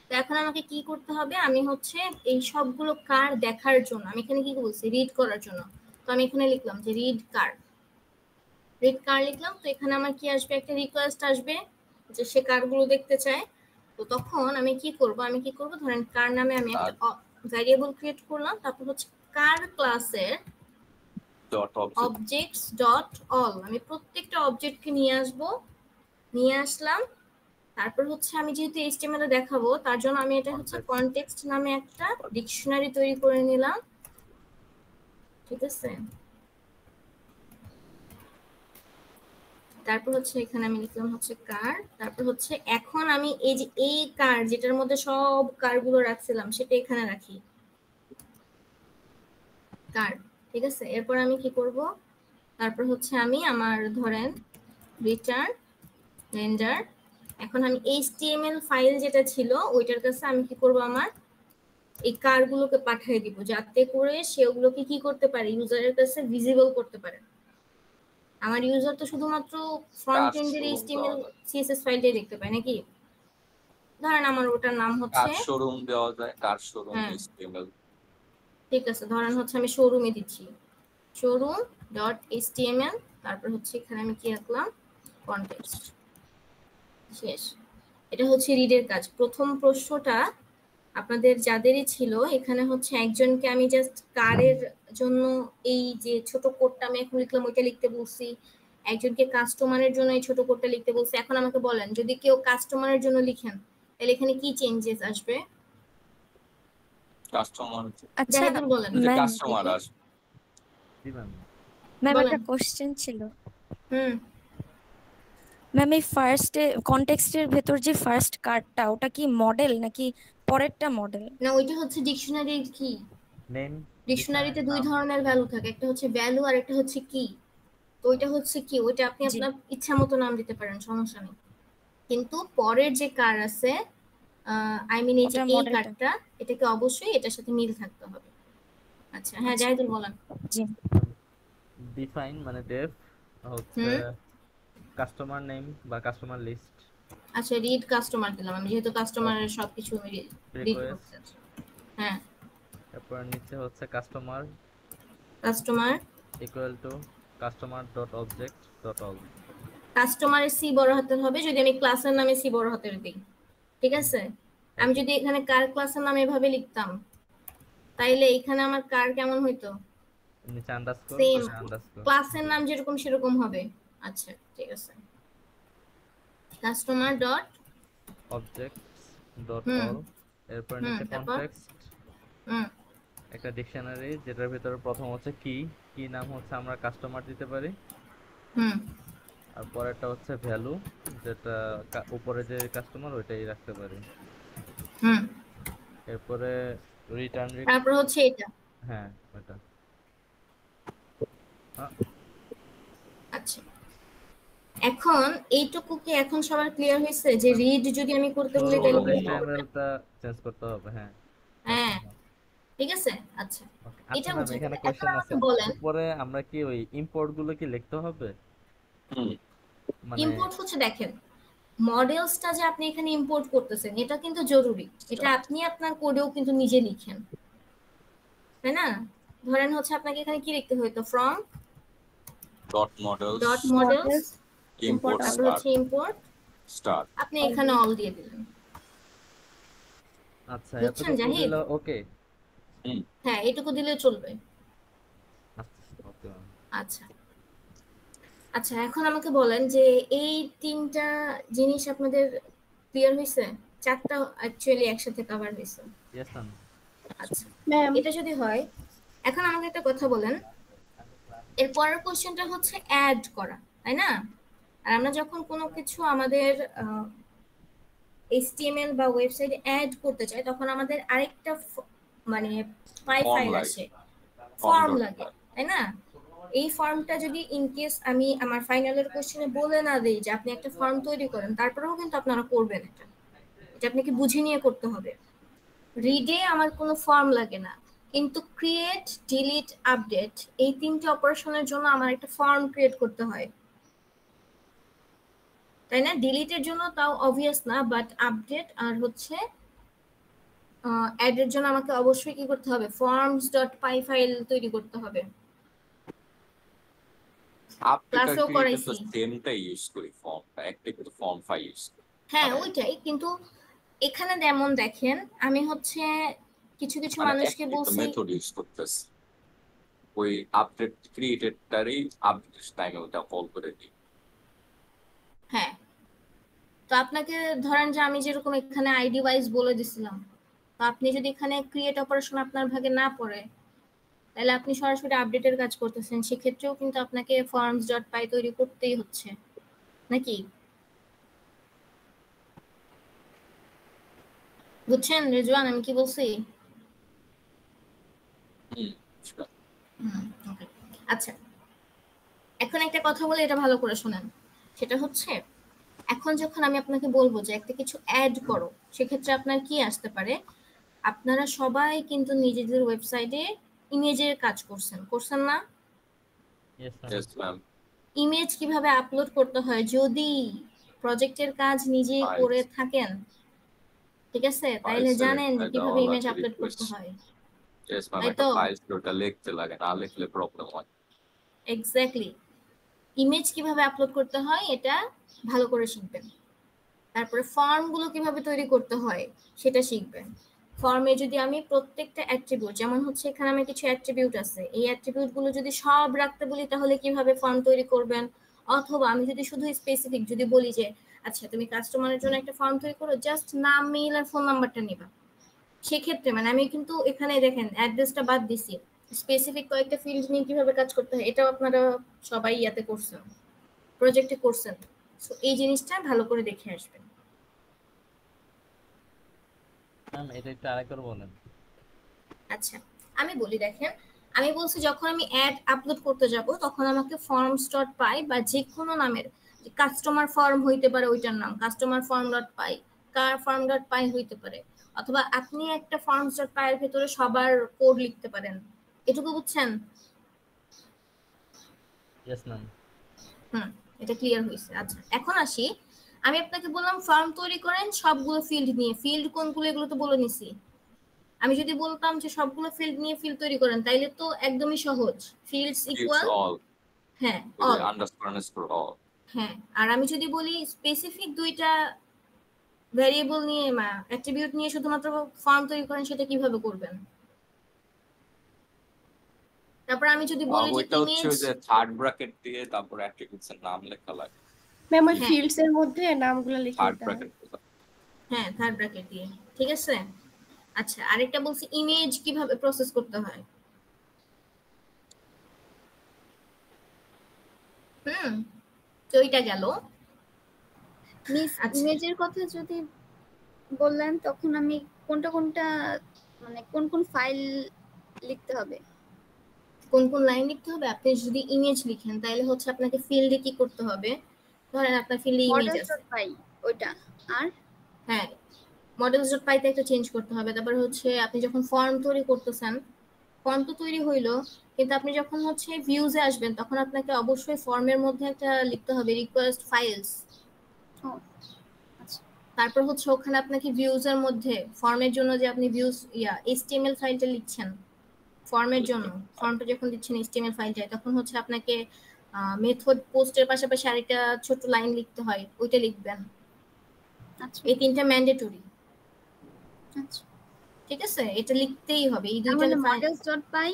তো এখন আমাকে কি করতে হবে, আমি হচ্ছে এই সবগুলো কার দেখার জন্য আমি এখানে কি বলছি, রিড করার জন্য। তো আমি এখানে লিখলাম যে রিড কার লিখলাম। তো এখানে আমার কি আসবে, একটা রিকোয়েস্ট আসবে যে সে কারগুলো দেখতে চায়। তো তখন আমি কি করব, ধরেন কার নামে আমি একটা ভ্যারিয়েবল ক্রিয়েট করলাম, তারপর হচ্ছে কার ক্লাসের অবজেক্টস ডট অল, আমি প্রত্যেকটা অবজেক্টকে নিয়ে আসলাম। তারপর হচ্ছে আমি যেহেতু HTML এ দেখাবো, তার জন্য আমি এটা হচ্ছে কনটেক্সট নামে একটা ডিকশনারি তৈরি করে নিলাম, ঠিক আছে। তারপর হচ্ছে এখানে আমি লিখলাম হচ্ছে কার, তারপর হচ্ছে এখন আমি এই যে এই কার যেটার মধ্যে সব কারগুলো রাখছিলাম সেটা এখানে রাখি কার, ঠিক আছে। এরপর আমি কি করব, তারপর হচ্ছে আমি আমার ধরেন রিটার্ন রেন্ডার, এখন আমি HTML ফাইল যেটা ছিল ওইটার কাছে আমি কি করব, আমার এই কারগুলোকে পাঠিয়ে দিব যাতে করে সে ওগুলোকে কি করতে পারে, ইউজারের কাছে ভিজিবল করতে পারে। আমার ইউজার তো শুধুমাত্র ফ্রন্ট এন্ডের HTML CSS ফাইলটাই দেখতে পায় নাকি। ধরেন আমার ওটার নাম হচ্ছে কার শোরুম দেওয়া যায়, কার শোরুম HTML, ঠিক আছে। ধরেন হচ্ছে আমি শোরুমে দিচ্ছি showroom.html, তারপর হচ্ছে এখানে আমি কি রাখলাম, কনটেক্সট, শেষ। এটা হচ্ছে রিডের কাজ। প্রথম প্রশ্নটা আপনাদের যাদেরই ছিল, এখানে হচ্ছে একজনকে আমি জাস্ট কারের জন্য এই যে ছোট কোডটা আমি এখন লিখলাম ওইটা লিখতে বলছি, একজনকে কাস্টমারের জন্য এই ছোট কোডটা লিখতে বলছি। এখন আমাকে বলেন, যদি কেউ কাস্টমারের জন্য লিখেন তাহলে এখানে কি চেঞ্জেস আসবে? কাস্টমার আচ্ছা জাহিদুল বলেন। যে ম্যাম কাস্টমার আসবে। জি ম্যাম। ম্যাম বলেন। একটা কোশ্চেন ছিল। হুম ম্যাম এই ফার্স্টে কনটেক্সটের ভেতর যে ফার্স্ট কার্ডটা ওটা কি মডেল নাকি পরেরটা মডেল? না, ওইটা হচ্ছে ডিকশনারির কি। নেম ডিকশনারিতে দুই ধরনের ভ্যালু থাকে, একটা হচ্ছে ভ্যালু আর একটা হচ্ছে কি। তো ওইটা হচ্ছে কি, ওইটা আপনি জি। আপনার ইচ্ছা মতো নাম দিতে পারেন, সমস্যা নেই। কিন্তু পরের যে কার আছে, আই মিন এই যে ওটার এই মডেলটা। কার্ডটা, এটাকে অবশ্যই এটার সাথে মিল থাকতে হবে। আচ্ছা হ্যাঁ আচ্ছা জাহিদুল বলেন। জি। ডিফাইন মানে ডেফ হচ্ছে হুম কাস্টমার নেম বা কাস্টমার লিস্ট, আচ্ছা রিড কাস্টমার দিলাম আমি, যেহেতু কাস্টমারের সবকিছু আমি রিড করতে রিকোয়েস্ট, চাচ্ছি। হ্যাঁ তারপর নিচে হচ্ছে customer customer, equal to customer dot object dot all. কাস্টমারের সি বড় হাতের হবে যদি আমি ক্লাসের নামে সি বড় হাতের দিই, ঠিক আছে। আমি যদি এখানে কার ক্লাসের নাম এভাবে লিখতাম তাইলে এখানে আমার কার কেমন হইতো, নিচে আন্ডারস্কোর, সেম আন্ডারস্কোর ক্লাসের নাম যেরকম সেরকম হবে। আচ্ছা ঠিক আছে, কাস্টমার ডট অবজেক্টস ডট হুম অল, এরপর হুম নিচে তারপর কনটেক্সট হুম একটা ডিকশনারি যেটার ভিতরে প্রথম হচ্ছে কি, কি নাম হচ্ছে আমরা কাস্টমার দিতে পারি, হুম আর পরেরটা হচ্ছে ভ্যালু যেটা উপরে যে কাস্টমার ওইটাই রাখতে পারি। হুম এরপরে রিটার্ন তারপর হচ্ছে এটা। হ্যাঁ ওটা। আচ্ছা এখন এইটুকু কি এখন সবার ক্লিয়ার হয়েছে যে রিড যদি আমি করতে বলি তাহলে কি হবে? HTML-টা চেঞ্জ করতে হবে, হ্যাঁ। হ্যাঁ ঠিক আছে। আচ্ছা ওকে এটা আচ্ছা ম্যাম, বুঝে এখানে গেলে, এখন কোশ্চেন আছে, আমাকে বলেন উপরে আমরা কি ওই ইম্পোর্ট গুলো কি লিখতে হবে? হুম মানে ইম্পোর্ট হচ্ছে, দেখেন মডেলসটা যে আপনি এখানে ইম্পোর্ট করতেছেন এটা কিন্তু জরুরি, এটা আপনি আপনার কোডেও কিন্তু নিজে লিখেন, তাই না। ধরেন হচ্ছে আপনাকে এখানে কি লিখতে হইতো, from dot models dot models, import তারপর স্টার হচ্ছে ইম্পোর্ট, স্টার। আপনি এখানে অল দিয়ে দিলেন। আচ্ছা বুঝছেন এতটুকু জাহিদ? দিলে ওকে। হ্যাঁ এটুকু দিলে চলবে। আচ্ছা ওকে ম্যাম। আচ্ছা আচ্ছা এখন আমাকে বলেন যে এই তিনটা জিনিস আপনাদের ক্লিয়ার হয়েছে, চারটা অ্যাকচুয়ালি একসাথে কভার হয়েছে। Yes ma'am. আচ্ছা ম্যাম এটা যদি হয়, এখন আমাকে একটা কথা বলেন, এর পরের কোশ্চেনটা হচ্ছে অ্যাড করা, তাই না। আর আমরা যখন কোনো কিছু আমাদের HTML বা ওয়েবসাইটে অ্যাড করতে চাই তখন আমাদের আরেকটা মানে ফাইল আসে, ফর্ম লাগে, তাই না। এই ফর্মটা যদি ইনকেস আমি আমার ফাইনালের কোশ্চেনে বলে না দিই যে আপনি একটা ফর্ম তৈরি করেন, তারপরেও কিন্তু আপনারা করবেন এটা, এটা আপনাকে বুঝে নিয়ে করতে হবে। রিডে আমার কোনো ফর্ম লাগে না, কিন্তু ক্রিয়েট, ডিলিট, আপডেট এই তিনটে অপারেশনের জন্য আমার একটা ফর্ম ক্রিয়েট করতে হয়, তাই না? ডিলিটের জন্য তাও অবভিয়াস না, বাট আপডেট আর হচ্ছে অ্যাড এর জন্য আমাকে অবশ্যই কি করতে হবে, forms.py ফাইল তৈরি করতে হবে। ক্লাসেও করাইছি সেমটা ইউজ করি, ফর্মটা একটা কিন্তু ফর্ম ফাইল ইউজ করি। হ্যাঁ ওইটাই, কিন্তু এখানে যেমন দেখেন আমি হচ্ছে কিছু কিছু মানুষকে বলছি মেথড ইউজ করতেছি, ওই আপডেট ক্রিয়েটেডটারই আপডেট টাইমে ওটা কল করে দিই। হ্যাঁ, তো আপনাকে ধরেন যে আমি যেরকম এখানে আইডি ওয়াইজ বলে দিছিলাম, তো আপনি যদি এখানে ক্রিয়েট অপারেশন আপনার ভাগে না পড়ে, তাহলে আপনি সরাসরি আপডেটের কাজ করতেছেন, সেক্ষেত্রেও কিন্তু আপনাকে forms.py তৈরি করতেই হচ্ছে, নাকি? বুঝছেন রেজওয়ান আমি কি বলছি? Okay. আচ্ছা, এখন একটা কথা বলে এটা ভালো করে শোনেন, সেটা হচ্ছে এখন যখন আমি আপনাকে বলবো যে একটা কিছু অ্যাড করো, সেক্ষেত্রে আপনার কি আসতে পারে? আপনারা সবাই কিন্তু নিজেদের ওয়েবসাইটে ইমেজের কাজ করছেন না? Yes, ma'am. ইমেজ কিভাবে আপলোড করতে হয় যদি প্রজেক্টের কাজ নিজেই করে থাকেন, ঠিক আছে, তাইলে জানেন যে কিভাবে ইমেজ আপলোড করতে হয়। Yes, ma'am. তাই একটা তো? ফাইল ওটা লিখতে লাগে, না লিখলে প্রবলেম হয়। এক্স্যাক্টলি, ইমেজ কিভাবে আপলোড করতে হয় এটা ভালো করে শিখবেন। তারপরে ফর্মগুলো কিভাবে তৈরি করতে হয় সেটা শিখবেন। ফর্মে যদি আমি প্রত্যেকটা অ্যাট্রিবিউট, যেমন হচ্ছে এখানে আমার কিছু অ্যাট্রিবিউট আছে, এই অ্যাট্রিবিউটগুলো যদি সব রাখতে বলি তাহলে কিভাবে ফর্ম তৈরি করবেন, অথবা আমি যদি শুধু স্পেসিফিক যদি বলি যে আচ্ছা তুমি কাস্টমারের জন্য একটা ফর্ম তৈরি করো, জাস্ট নাম, মেইল আর ফোন নাম্বারটা নিবা, সেক্ষেত্রে মানে আমি কিন্তু এখানে দেখেন অ্যাড্রেসটা বাদ দিছি, স্পেসিফিক কয়েকটা ফিল্ড নিয়ে কিভাবে কাজ করতে হয় এটাও আপনারা সবাই ইয়াতে করছেন, প্রজেক্টে করছেন। সো এই জিনিসটা ভালো করে দেখে আসবেন। ম্যাম এটা একটু আরেকবার বলেন। আচ্ছা আমি বলি, দেখেন আমি বলছি যখন আমি অ্যাড আপলোড করতে যাব তখন আমাকে forms.py বা যে কোনো নামের, কাস্টমার ফর্ম হইতে পারে ওইটার নাম কাস্টমার form.py, কার form.py হইতে পারে, অথবা আপনি একটা forms.py এর ভিতরে সবার কোড লিখতে পারেন, এটুকু বুঝছেন? Yes ma'am. এটা ক্লিয়ার হয়েছে। আচ্ছা এখন আসি, আমি আপনাকে বললাম ফর্ম তৈরি করেন সবগুলো ফিল্ড নিয়ে, ফিল্ড কোনগুলো এগুলো তো বলে নিছি। আমি যদি বলতাম যে সবগুলো ফিল্ড নিয়ে ফিল্ড তৈরি করেন তাইলে তো একদমই সহজ, ফিল্ডস ইকুয়াল হ্যাঁ অল, আন্ডারস্কোর all। হ্যাঁ, আর আমি যদি বলি স্পেসিফিক দুইটা ভ্যারিয়েবল নিয়ে বা অ্যাট্রিবিউট নিয়ে শুধুমাত্র ফর্ম তৈরি করেন, সেটা কিভাবে করবেন? তারপর আমি যদি বলি যে ওইটা হচ্ছে ইমেজ, ওই যে থার্ড ব্র্যাকেট দিয়ে তারপর অ্যাট্রিবিউটস এর নাম লেখা লাগে, ম্যাম ওই হ্যাঁ। ফিল্ডস এর মধ্যে নামগুলো লিখে থার্ড দিতে হয়। ব্র্যাকেট। হ্যাঁ থার্ড ব্র্যাকেট দিয়ে, ঠিক আছে। আচ্ছা আরেকটা বলছি ইমেজ কিভাবে প্রসেস করতে হয়। তো এটা গেল। মিস আচ্ছা। ইমেজের কথা যদি বললেন তখন আমি কোনটা কোনটা মানে কোন কোন ফাইল লিখতে হবে, কোন কোন লাইন লিখতে হবে? আপনি যদি ইমেজ লিখেন তাহলে হচ্ছে আপনাকে ফিল্ডে কি করতে হবে, ধরেন আপনার ফিল্ডে ইমেজ আছে, models.py ওইটা, আর হ্যাঁ models.py তে একটা চেঞ্জ করতে হবে। তারপর হচ্ছে আপনি যখন ফর্ম তৈরি করতেছেন, ফর্ম তো তৈরি হইলো, কিন্তু আপনি যখন হচ্ছে ভিউজে আসবেন তখন আপনাকে অবশ্যই ফর্মের মধ্যে একটা লিখতে হবে রিকোয়েস্ট ফাইলস। ও আচ্ছা তারপর হচ্ছে ওখানে আপনাকে ভিউজের মধ্যে ফর্মের জন্য যে আপনি ভিউজ HTML ফাইলটা লিখছেন ফর্মের জন্য, ফর্মটা যখন দিচ্ছেন HTML ফাইলটা, তখন হচ্ছে আপনাকে মেথড পোস্টের পাশাপাশি আরেকটা ছোট লাইন লিখতে হয়, ওইটা লিখবেন। আচ্ছা এই তিনটা ম্যান্ডেটরি, আচ্ছা, ঠিক আছে, এটা লিখতেই হবে। এই তার দুইটা মানে models.py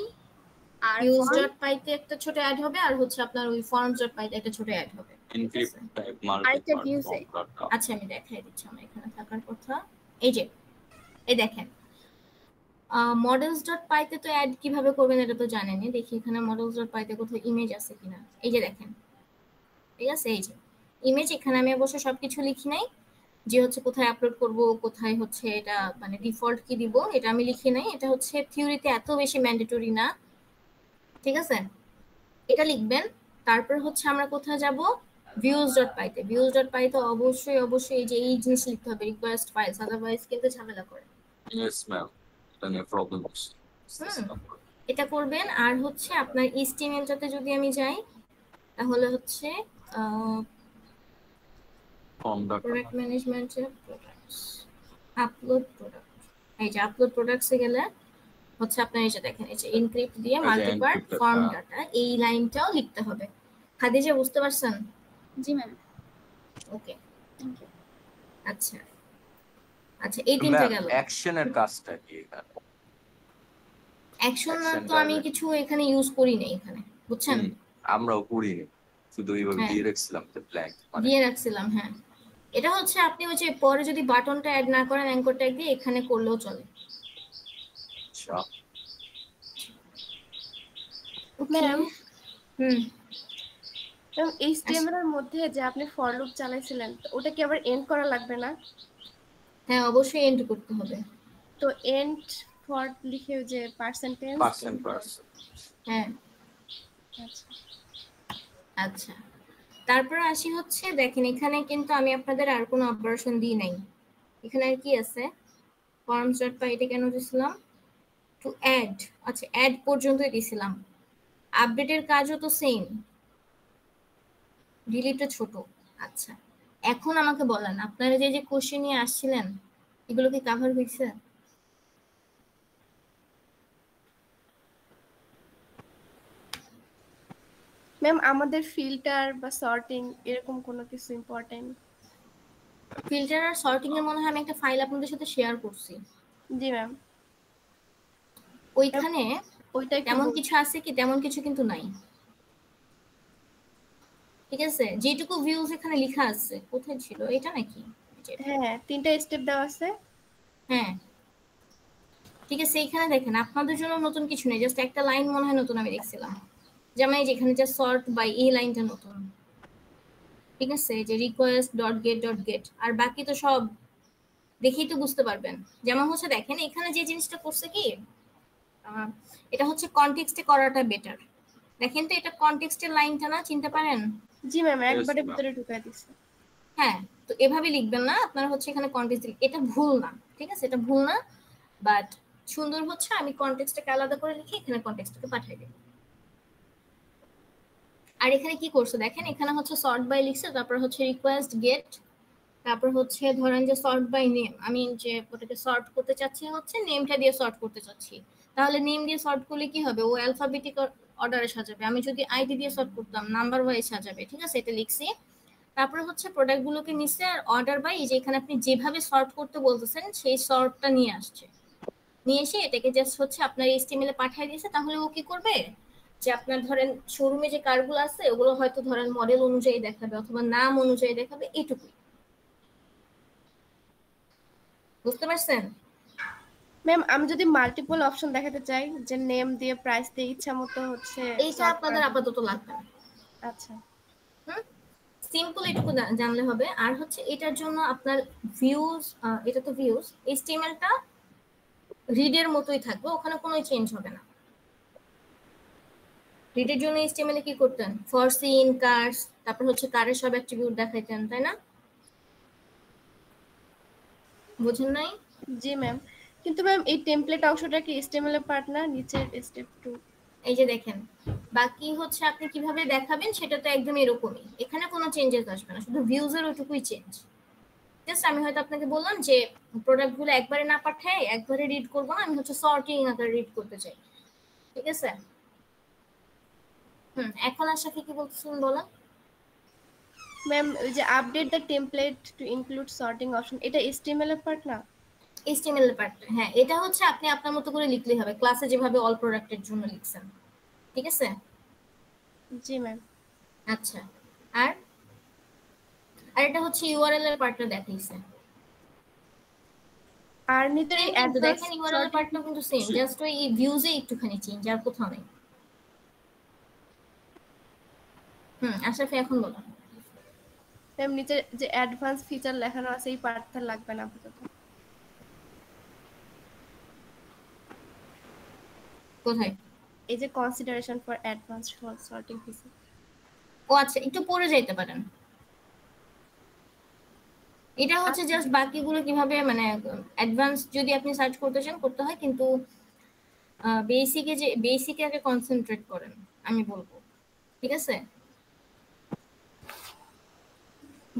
আর views.py তে একটা ছোট অ্যাড হবে, আর হচ্ছে আপনার ওই forms.py তে একটা ছোট অ্যাড হবে। এনক্রিপ্ট টাইপ মার্ক আরেকটা views এ। আচ্ছা আমি দেখাই দিচ্ছি আমার এখানে থাকার কথা। এই যে এই দেখেন models.py তে তো অ্যাড কিভাবে করবেন এটা তো জানেনই। দেখি এখানে models.py তে কোথাও ইমেজ আছে কিনা। এই যে দেখেন, ঠিক আছে, এই যে ইমেজ। এখানে আমি অবশ্য সবকিছু লিখি নাই, যে হচ্ছে কোথায় আপলোড করব, কোথায় হচ্ছে এটা মানে ডিফল্ট কি দিব এটা আমি লিখি নাই। এটা হচ্ছে থিওরিতে এত বেশি ম্যান্ডেটরি না, ঠিক আছে, এটা লিখবেন। তারপর হচ্ছে আমরা কোথায় যাব, views.py তে। views.py তে অবশ্যই অবশ্যই এই যে এই জিনিস লিখতে হবে রিকোয়েস্ট ফাইলস, আদারওয়াইজ কিন্তু ঝামেলা করে। ইয়েস ম্যাম, এটা নিয়ে প্রবলেম হুম এটা করবেন। আর হচ্ছে আপনার এইচটিএমএলটাতে যদি আমি যাই তাহলে হচ্ছে প্রোডাক্ট ম্যানেজমেন্টের প্রোডাক্টস, আপলোড প্রোডাক্ট, এই যে আপলোড প্রোডাক্টসে গেলে হচ্ছে আপনার এই যে দেখেন এই যে এনক্রিপ্ট দিয়ে মাল্টিপার্ট ফর্ম ডাটা, এই লাইনটাও লিখতে হবে। খাদিজা বুঝতে পারছেন? জি ম্যাম। Okay thank you. আচ্ছা আচ্ছা এই তিনটা গেল। অ্যাকশনের কাজটা কি এখানে? অ্যাকশন Action তো আমি driver। কিছু এখানে ইউজ করি না এখানে, বুঝছেন? আমরাও করিনি, শুধু এইভাবে হ্যাঁ। দিয়ে রাখছিলাম ব্ল্যাঙ্ক, মানে দিয়ে রাখছিলাম। হ্যাঁ এটা হচ্ছে আপনি ওই যে পরে যদি বাটনটা অ্যাড না করেন অ্যাঙ্কর ট্যাগ দিয়ে এখানে করলেও চলে। আচ্ছা। ম্যাম হুম ম্যাম এইচটিএমএল এর মধ্যে যে আপনি ফর লুপ চালাইছিলেন তো ওটা কি আবার এন্ড করা লাগবে না? হ্যাঁ অবশ্যই এন্ড করতে হবে। তো এন্ড ফর লিখে যে পার্সেন্টেজ পার্সেন্ট। হ্যাঁ আচ্ছা আচ্ছা তারপর আসি হচ্ছে দেখেন এখানে কিন্তু আমি আপনাদের আর কোনো অপারেশন দিই নাই। এখানে আর কি আছে, ফর্মস ডট পাই এটা কেন দিছিলাম? টু অ্যাড, আচ্ছা অ্যাড পর্যন্তই দিছিলাম। আপডেটের কাজও তো সেম, ডিলিটটা ছোট। আচ্ছা এখন আমাকে বলেন আপনারা যে যে কোশ্চেন নিয়ে আসছিলেন এগুলো কি কভার হয়েছে? ম্যাম আমাদের ফিল্টার বা সর্টিং এরকম কোনো কিছু ইম্পর্টেন্ট? ফিল্টার আর সর্টিং এর মনে হয় আমি একটা ফাইল আপনাদের সাথে শেয়ার করছি। জি ম্যাম। ওইখানে ওইটা একটু তেমন কিছু আছে কি? তেমন কিছু কিন্তু নাই, ঠিক আছে? যেটুকু ভিউজ এখানে লেখা আছে কোথায় ছিল এটা নাকি? হ্যাঁ তিনটা স্টেপ দেওয়া আছে। হ্যাঁ ঠিক আছে এখানে দেখেন আপনাদের জন্য নতুন কিছু নেই, জাস্ট একটা লাইন মনে হয় নতুন আমি দেখছিলাম, যেমন এই যেখানে যে সর্ট বাই এই লাইনটা নতুন, ঠিক আছে? যে request dot get dot get, আর বাকি তো সব দেখেই তো বুঝতে পারবেন। যেমন হচ্ছে দেখেন এখানে যে জিনিসটা করছে কি, এটা হচ্ছে কনটেক্সটে করাটা বেটার। দেখেন তো এটা কনটেক্সটের লাইনটা না, চিনতে পারেন? জি ম্যাম একবারে ভিতরে ঢুকাই দিছে। হ্যাঁ তো এভাবে লিখবেন না, আপনারা হচ্ছে এখানে কনটেক্সট, এটা ভুল না, ঠিক আছে? এটা ভুল না, বাট সুন্দর হচ্ছে আমি কনটেক্সটটাকে আলাদা করে লিখে এখানে কনটেক্সটটাকে পাঠিয়ে দিই। আর এখানে কি করছে দেখেন, এখানে হচ্ছে সর্ট বাই লিখছে, তারপর হচ্ছে রিকোয়েস্ট গেট, তারপর হচ্ছে ধরেন যে সর্ট বাই নেম, আমি যে ওটাকে সর্ট করতে চাচ্ছি হচ্ছে নেমটা দিয়ে সর্ট করতে চাচ্ছি, তাহলে নেম দিয়ে সর্ট করলে কি হবে, ও অ্যালফাবেটিক অর্ডারে সাজাবে। আমি যদি আইডি দিয়ে সর্ট করতাম নাম্বার ওয়াইজ সাজাবে, ঠিক আছে? এটা লিখছি। তারপরে হচ্ছে প্রোডাক্টগুলোকে নিচ্ছে আর অর্ডার বাই, যে এখানে আপনি যেভাবে সর্ট করতে বলতেছেন সেই সর্টটা নিয়ে আসছে, নিয়ে এসে এটাকে জাস্ট হচ্ছে আপনার এইচটিএমএল এ পাঠিয়ে দিয়েছে। তাহলে ও কি করবে, যে আপনার ধরেন শোরুমে যে কারগুলো আছে ওগুলো হয়তো ধরেন মডেল অনুযায়ী দেখাবে অথবা নাম অনুযায়ী দেখাবে, এইটুকুই। বুঝতে পারছেন? ম্যাম আমি যদি মাল্টিপল অপশন দেখাতে চাই যে নেম দিয়ে প্রাইস দিয়ে ইচ্ছা মতো হচ্ছে এইটা আপনাদের আপাতত লাগবে না। আচ্ছা সিম্পল এটুকু জানলে হবে। আর হচ্ছে এটার জন্য আপনার ভিউজ, এটা তো ভিউজ, এইচটিএমএলটা রিডের মতোই থাকবে, ওখানে কোনো চেঞ্জ হবে না। রিডের জন্য এইচটিএমএল এ কি করতেন, ফর সিন কার্স, তারপর হচ্ছে কারের সব অ্যাট্রিবিউট দেখাইতেন, তাই না? বুঝেন নাই? জি ম্যাম। কিন্তু ম্যাম এই টেমপ্লেট অংশটা কি এইচটিএমএল এর পার্ট না, নিচের স্টেপ 2? এই যে দেখেন বাকি হচ্ছে আপনি কিভাবে দেখাবেন সেটা তো একদম এরকমই, এখানে কোনো চেঞ্জেস আসবে না, শুধু ভিউজের ওইটুকুই চেঞ্জ। জাস্ট আমি হয়তো আপনাকে বললাম যে প্রোডাক্টগুলো একবারে না পাঠায় একবারে রিড করবো না, আমি হচ্ছে সর্টিং আকারে রিড করতে চাই, ঠিক আছে? এখন আশাকে কি বলতেছিলেন বলেন? ম্যাম ওই যে update the template two include sorting option, এটা এইচটিএমএল এর পার্ট না? এইচটিএমএল এর পার্ট, হ্যাঁ এটা হচ্ছে আপনি আপনার মতো করে লিখলেই হবে, ক্লাসে যেভাবে অল প্রোডাক্টের জন্য লিখছেন, ঠিক আছে? জি ম্যাম। আচ্ছা আর এটা হচ্ছে ইউআরএল এর পার্টটা দেখাইছে। আর নিচে কিন্তু দেখেন ইউআরএল এর পার্টটা কিন্তু সেম, জাস্ট ওই ভিউজে একটুখানি চেঞ্জ, আর কোথাও নেই। আশরাফি এখন বলো। ম্যাম নিচে যে অ্যাডভান্স ফিচার লেখানো আছে এই পার্টটা লাগবে না আপাতত। কোথায়? এই যে consideration for advance sorting feature. ও আচ্ছা একটু পড়ে যাইতে পারেন। এটা হচ্ছে জাস্ট বাকিগুলো কিভাবে মানে অ্যাডভান্স যদি আপনি সার্চ করতে চান করতে হয়, কিন্তু বেসিকে আগে কনসেন্ট্রেট করেন আমি বলবো, ঠিক আছে?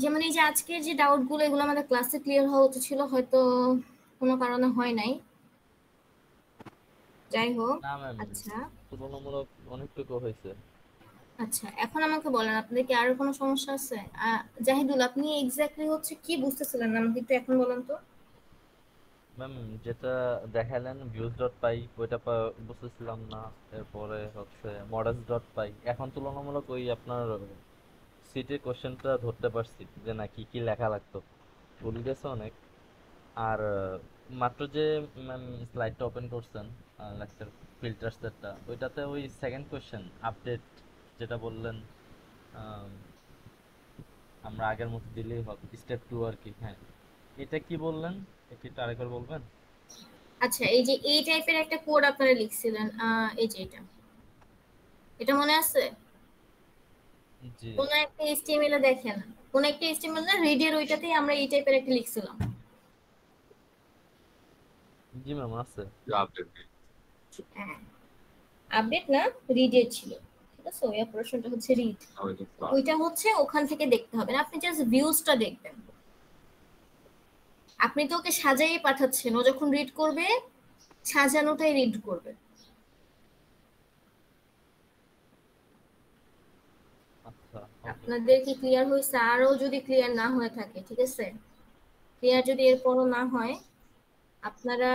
যেমন এই যে আজকের যে ডাউট গুলো এগুলো আমাদের ক্লাসে ক্লিয়ার হওয়া উচিত ছিল, হয়তো কোনো কারণে হয় নাই। যাই হোক, না ম্যাম, আচ্ছা তুলনামূলক অনেকটুকু হয়েছে। আচ্ছা এখন আমাকে বলেন আপনাদের কি আরো কোনো সমস্যা আছে? জাহিদুল, আপনি এক্স্যাক্টলি হচ্ছে কি বুঝতেছিলেন না আমাকে একটু এখন বলেন তো। ম্যাম যেটা দেখালেন ভিউজ ডট পাই ওইটা বুঝতেছিলাম না। এরপরে হচ্ছে মডেলস ডট পাই, এখন তুলনামূলক ওই আপনার সিটির কোশ্চেনটা ধরতে পারছি যে না কি কি লেখা লাগতো, ভুল গেছে অনেক। আর মাত্র যে ম্যাম স্লাইডটা ওপেন করছেন লেকচার ফিল্টার সেটটা, ওইটাতে ওই সেকেন্ড কোশ্চেন আপডেট যেটা বললেন, আম, আমরা আগের মতো দিলেই হবে স্টেপ 2 আর কি। হ্যাঁ, এটা কি বললেন, এটা একটু আরেকবার বলবেন? আচ্ছা এই যে এই টাইপের একটা কোড আপনারা লিখছিলেন, এই যে এটা মনে আছে? জি কোন একটা এইচটিএমএল এ দেখেন, কোন একটা এইচটিএমএল না রিডের ওইটাতেই আমরা এই টাইপের একটা লিখছিলাম। জি ম্যাম আছে। আপডেট হ্যাঁ, আপডেট না, রিডের ছিল, ঠিক আছে? ওই অপারেশনটা হচ্ছে রিড, ওইটা হচ্ছে ওখান থেকে দেখতে হবে না, আপনি জাস্ট ভিউজটা দেখবেন। আপনি তো ওকে সাজাইয়ে পাঠাচ্ছেন, ও যখন রিড করবে সাজানোটাই রিড করবে। আচ্ছা ওকে। আপনাদের কি ক্লিয়ার হয়েছে? আরো যদি ক্লিয়ার না হয়ে থাকে, ঠিক আছে, ক্লিয়ার যদি এরপরও না হয়, আপনারা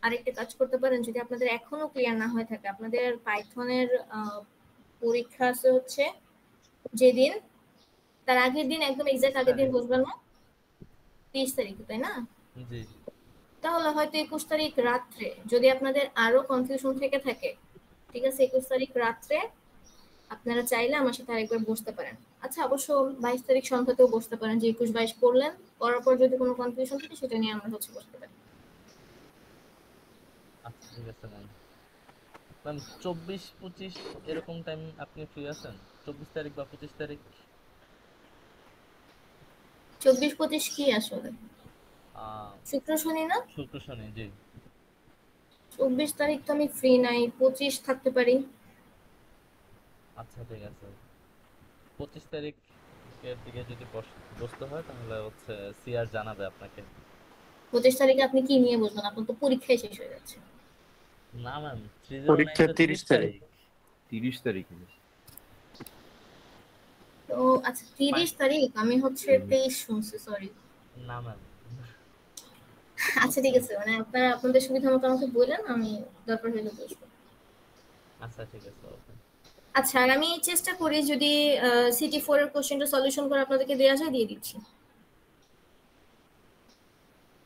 আরেকটা কাজ করতে পারেন। যদি আপনাদের এখনো ক্লিয়ার না হয়ে থাকে, আপনাদের পাইথনের পরীক্ষা আছে হচ্ছে যেদিন, তার আগের দিন, একদম এক্সাক্ট আগের দিন বসবেন না, 30 তারিখ, তাই না? জি তাহলে হয়তো 21 তারিখ রাত্রে যদি আপনাদের আরো কনফিউশন থেকে থাকে, ঠিক আছে, 21 তারিখ রাত্রে আপনারা চাইলে আমার সাথে আরেকবার বসতে পারেন। আচ্ছা অবশ্য 22 তারিখ সন্ধ্যাতেও বসতে পারেন, যে 21-22 করলেন, করার পর যদি কোনো কনফিউশন থাকে সেটা নিয়ে আমরা হচ্ছে বসতে পারি। আচ্ছা ঠিক আছে ম্যাম। ম্যাম 24-25 এরকম টাইম আপনি ফ্রি আছেন? 24 তারিখ বা 25 তারিখ? 24-25 কি আসলে? শুক্র শনি না? শুক্র শনি, জি। 24 তারিখ তো আমি ফ্রি নাই, 25 থাকতে পারি। আচ্ছা ঠিক আছে, 25 তারিখের দিকে যদি বসতে হয় তাহলে হচ্ছে সিআর জানাবে আপনাকে। 25 তারিখে আপনি কি নিয়ে বসবেন? আপনার তো পরীক্ষায় শেষ হয়ে যাচ্ছে। না ম্যাম, পরীক্ষা 309 তো 30 তারিখ। 30 তারিখে। তো আচ্ছা 30 তারিখ, আমি হচ্ছে 23 শুনছি, সরি। না ম্যাম। আচ্ছা ঠিক আছে, মানে আপনারা আপনাদের সুবিধা মতো আমাকে বললেন, আমি দরকার হলে বসবো। আচ্ছা ঠিক আছে ওকে। আচ্ছা আর আমি চেষ্টা করি যদি সিটি 4 এর কোশ্চেনটা সলিউশন করে আপনাদেরকে দেওয়া যায়, দিয়ে দিচ্ছি।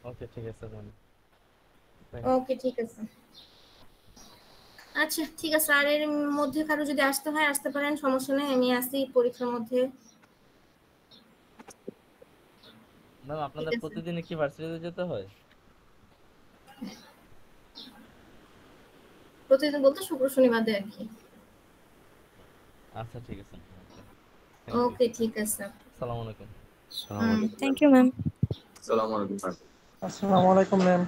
ওকে ঠিক আছে ম্যাম। ওকে ঠিক আছে। আচ্ছা ঠিক আছে, আর এর মধ্যে কারো যদি আসতে হয় আসতে পারেন, সমস্যা নেই, আমি আসি পরীক্ষার মধ্যে। ম্যাম ঠিক আপনাদের আছে, প্রতিদিনই কি ভার্সিটিতে যেতে হয়? প্রতিদিন বলতে শুক্র শনিবার দেয় আর কি। আচ্ছা ঠিক আছে। ওকে ঠিক আছে। আসসালামু আলাইকুম। আসসালামু আলাইকুম। Thank you ma'am. আসসালামু আলাইকুম। আসসালামু আলাইকুম ম্যাম।